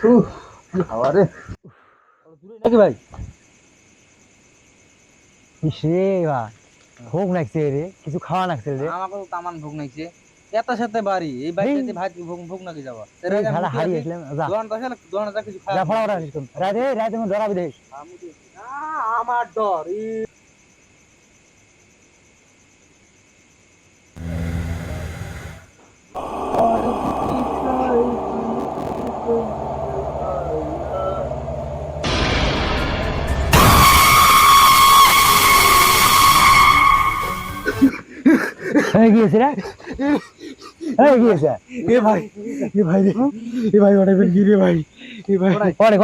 কি হাওয়া রে দূরে নাকি ভাই ইসে ভাই ভোগ লাগছে রে, কিছু খাওয়া লাগছে রে। আমাকে তো তামান ভোগ নাইছে এত সাথে বাড়ি এই এই বাইকটাতে ভাত ভোগ ভোগ নাকি যাওয়া এর এই আগে আমি ঝাড়া উঠে হারিয়ে আসি আসলাম, যা দোকানটা কিছু খাওয়া যা খাবো ফটাফট আসিস তুই। রাতে রাতে মধ্যে ধরাবি দেখিস। না আমার ডর এই কি হয়েছে রে? এই কি হয়েছে? এ ভাই এ ভাই রে এ ভাই ওটা কি রে ভাই এ ভাই পরে